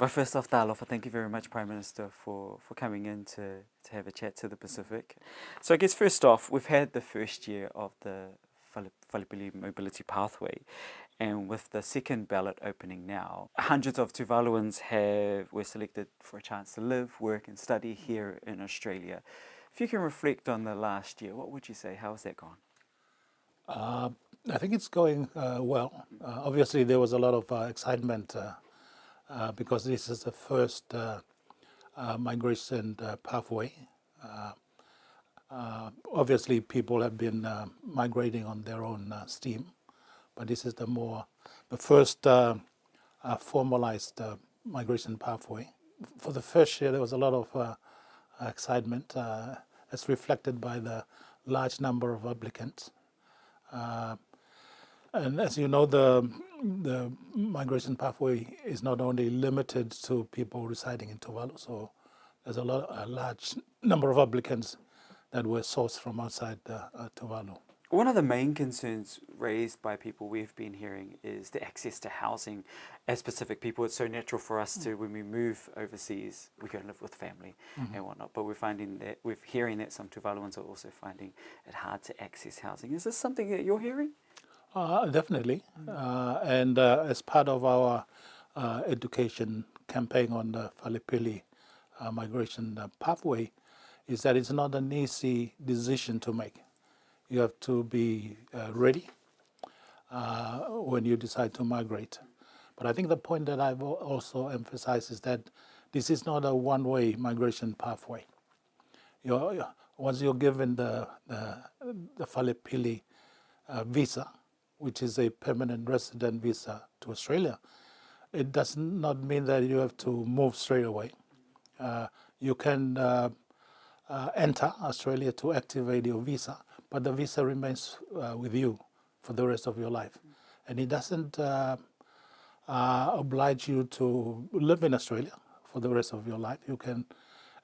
Well, first off, Talofa, thank you very much, Prime Minister, for coming in to have a chat to the Pacific. So I guess first off, we've had the first year of the Falepili mobility pathway, and with the second ballot opening now, hundreds of Tuvaluans were selected for a chance to live, work and study here in Australia. If you can reflect on the last year, what would you say? How has that gone? I think it's going well. Obviously, there was a lot of excitement because this is the first migration pathway. Obviously, people have been migrating on their own steam, but this is the first formalized migration pathway. For the first year, there was a lot of excitement, as reflected by the large number of applicants. And as you know, the migration pathway is not only limited to people residing in Tuvalu, so there's a large number of applicants that were sourced from outside Tuvalu. One of the main concerns raised by people we've been hearing is the access to housing. As Pacific people, it's so natural for us to, when we move overseas, we go and live with family and whatnot. But we're hearing that some Tuvaluans are also finding it hard to access housing. Is this something that you're hearing? Definitely. And as part of our education campaign on the Falepili migration pathway, is that it's not an easy decision to make. You have to be ready when you decide to migrate. But I think the point that I've also emphasized is that this is not a one-way migration pathway. Once you're given the Falepili visa, which is a permanent resident visa to Australia, it does not mean that you have to move straight away. You can enter Australia to activate your visa, but the visa remains with you for the rest of your life. And it doesn't oblige you to live in Australia for the rest of your life. You can,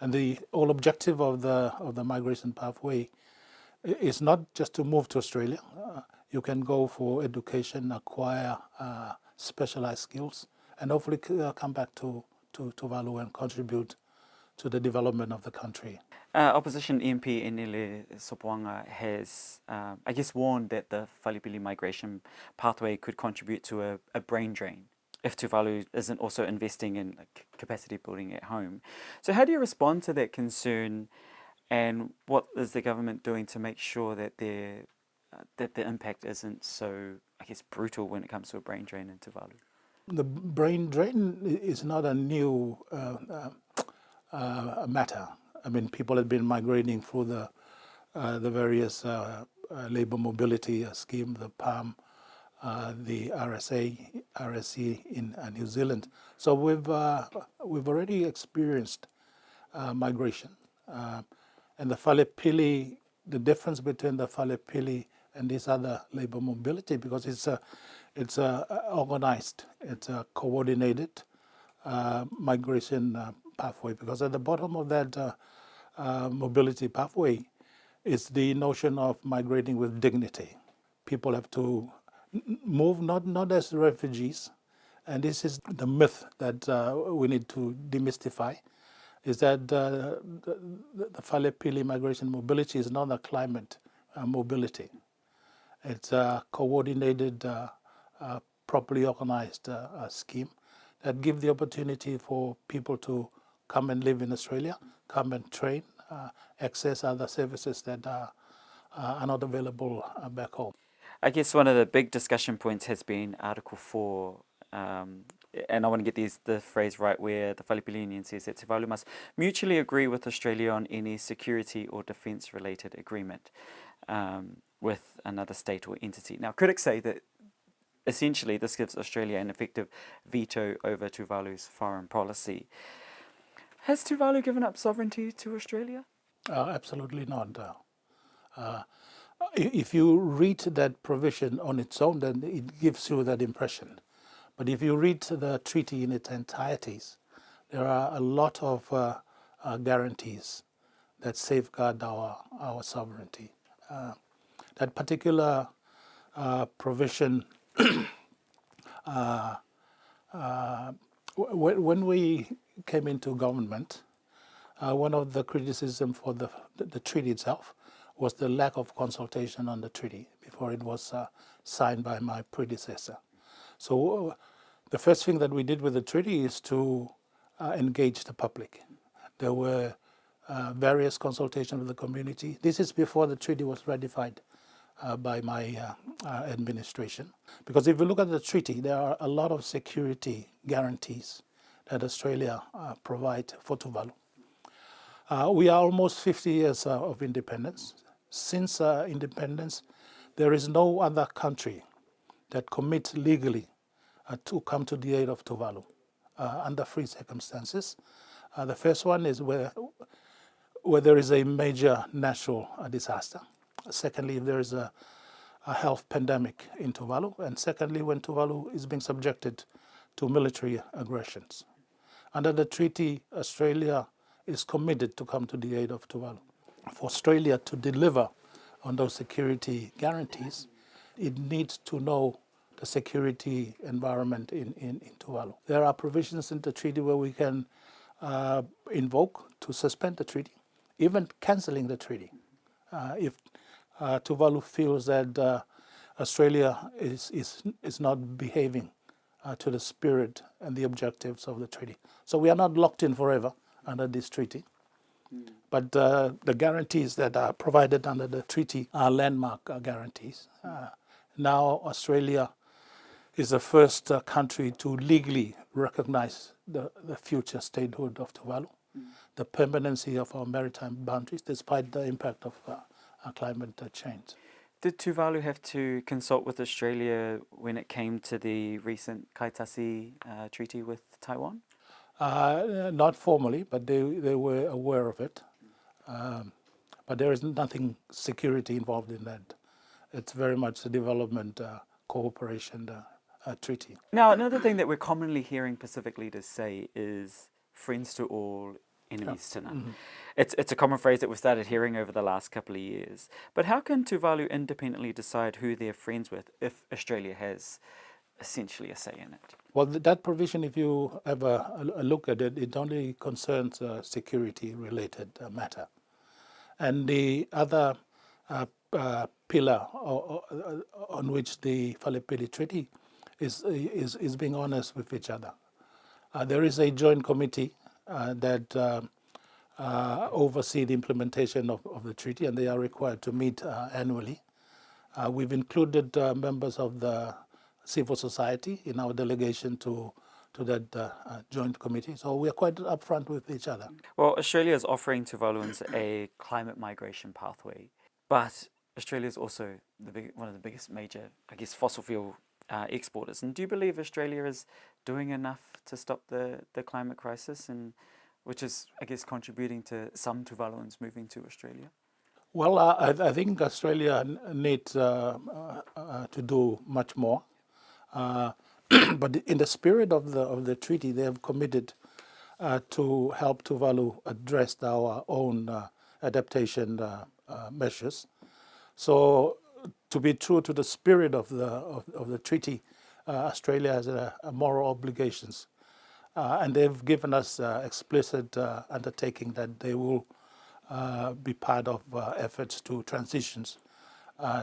and the whole objective of the migration pathway is not just to move to Australia. You can go for education, acquire specialized skills, and hopefully come back to Tuvalu and contribute to the development of the country. Opposition MP Enele Sopoanga has, I guess, warned that the Falepili migration pathway could contribute to a brain drain if Tuvalu isn't also investing in capacity building at home. So how do you respond to that concern, and what is the government doing to make sure that the impact isn't so, I guess, brutal when it comes to a brain drain in Tuvalu? The brain drain is not a new matter. I mean, people have been migrating through the various labor mobility scheme, the PALM, the RSE in New Zealand. So we've already experienced migration, and the Falepili. The difference between the Falepili and this other labor mobility, because it's organized, it's a coordinated migration pathway. Because at the bottom of that mobility pathway is the notion of migrating with dignity. People have to move not as refugees, and this is the myth that we need to demystify. Is that the Falepili migration mobility is not a climate mobility. It's a coordinated, properly organized scheme that gives the opportunity for people to come and live in Australia, come and train, access other services that are not available back home. I guess one of the big discussion points has been Article 4, and I want to get the phrase right, where the Falepili Union says that Tuvalu must mutually agree with Australia on any security or defence-related agreement with another state or entity. Now, critics say that essentially this gives Australia an effective veto over Tuvalu's foreign policy. Has Tuvalu given up sovereignty to Australia? Absolutely not. If you read that provision on its own, then it gives you that impression. But if you read the treaty in its entireties, there are a lot of guarantees that safeguard our sovereignty. That particular provision when we came into government, one of the criticism for the treaty itself was the lack of consultation on the treaty before it was signed by my predecessor. So the first thing that we did with the treaty is to engage the public. There were various consultations with the community. This is before the treaty was ratified by my administration. Because if you look at the treaty, there are a lot of security guarantees that Australia provide for Tuvalu. We are almost 50 years of independence. Since independence, there is no other country that commits legally to come to the aid of Tuvalu under free circumstances. The first one is where there is a major natural disaster. Secondly, if there is a health pandemic in Tuvalu. And secondly, when Tuvalu is being subjected to military aggressions. Under the treaty, Australia is committed to come to the aid of Tuvalu. For Australia to deliver on those security guarantees, it needs to know the security environment in Tuvalu. There are provisions in the treaty where we can invoke to suspend the treaty, even cancelling the treaty. If Tuvalu feels that Australia is not behaving to the spirit and the objectives of the treaty. So we are not locked in forever under this treaty. But the guarantees that are provided under the treaty are landmark guarantees. Now Australia is the first country to legally recognize the future statehood of Tuvalu, the permanency of our maritime boundaries, despite the impact of climate change. Did Tuvalu have to consult with Australia when it came to the recent Kaitasi treaty with Taiwan? Not formally, but they were aware of it. But there is nothing security involved in that. It's very much a development cooperation treaty. Now, another thing that we're commonly hearing Pacific leaders say is friends to all, enemies to none. It's a common phrase that we've started hearing over the last couple of years. But how can Tuvalu independently decide who they're friends with if Australia has essentially a say in it? Well, that provision, if you have a look at it, it only concerns security-related matter. And the other pillar on which the Falepili Treaty is being honest with each other. There is a joint committee that oversee the implementation of the treaty, and they are required to meet annually. We've included members of the civil society in our delegation to that joint committee. So we are quite upfront with each other. Well, Australia is offering Tuvaluans a climate migration pathway, but Australia is also one of the biggest major, fossil fuel exporters. And do you believe Australia is doing enough to stop the climate crisis, and which is, contributing to some Tuvaluans moving to Australia? Well, I think Australia needs to do much more. But in the spirit of the treaty, they have committed to help Tuvalu address our own adaptation measures. So, to be true to the spirit of the treaty, Australia has moral obligations, and they've given us explicit undertaking that they will be part of efforts to transitions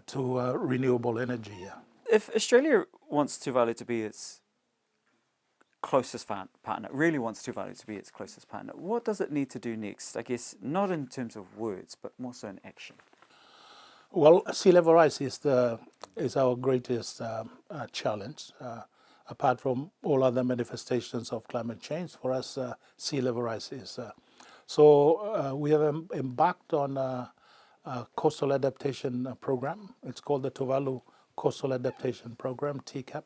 to renewable energy. Yeah. If Australia wants Tuvalu to be its closest partner, really wants Tuvalu to be its closest partner, what does it need to do next? Not in terms of words, but more so in action. Well, sea level rise is our greatest challenge. Apart from all other manifestations of climate change, for us, sea level rise is. So we have embarked on a coastal adaptation program. It's called the Tuvalu Coastal Adaptation Program, TCAP.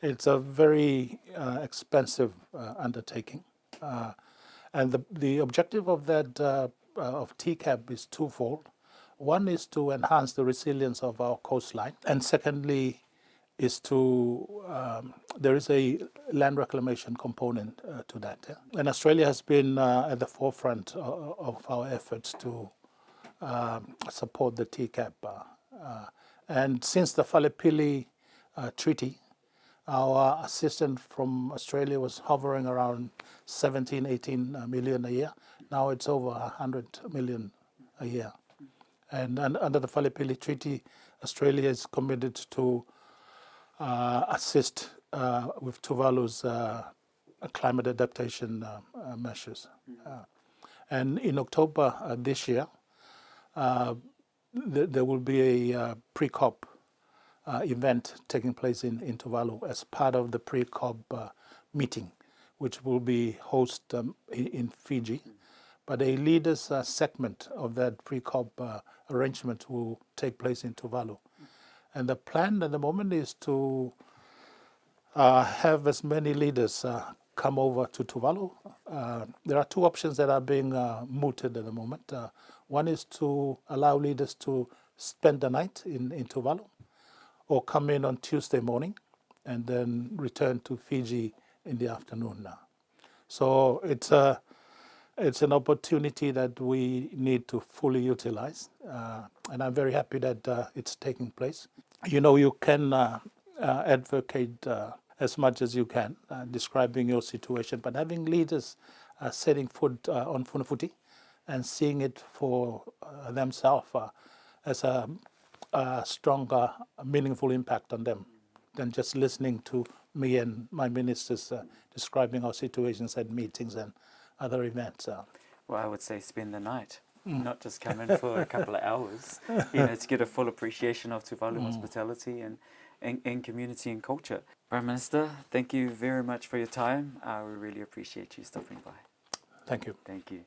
It's a very expensive undertaking. And the objective of that of TCAP is twofold. One is to enhance the resilience of our coastline, and secondly is there is a land reclamation component to that. Yeah? And Australia has been at the forefront of our efforts to support the TCAP. And since the Falepili Treaty, Our assistance from Australia was hovering around 17, 18 million a year. Now it's over 100 million a year. And under the Falepili Treaty, Australia is committed to assist with Tuvalu's climate adaptation measures. And in October this year, there will be a pre-COP event taking place in Tuvalu as part of the pre-COP meeting, which will be hosted in Fiji. But a leaders segment of that pre-COP arrangement will take place in Tuvalu. And the plan at the moment is to have as many leaders come over to Tuvalu. There are two options that are being mooted at the moment. One is to allow leaders to spend the night in Tuvalu, or come in on Tuesday morning and then return to Fiji in the afternoon. So it's an opportunity that we need to fully utilize, and I'm very happy that it's taking place. You know, you can advocate as much as you can, describing your situation, but having leaders setting foot on Funafuti and seeing it for themselves as a stronger, meaningful impact on them than just listening to me and my ministers describing our situations at meetings and other events. Well, I would say spend the night, not just come in for a couple of hours, to get a full appreciation of Tuvalu hospitality and community and culture. Prime Minister, thank you very much for your time. We really appreciate you stopping by. Thank you. Thank you.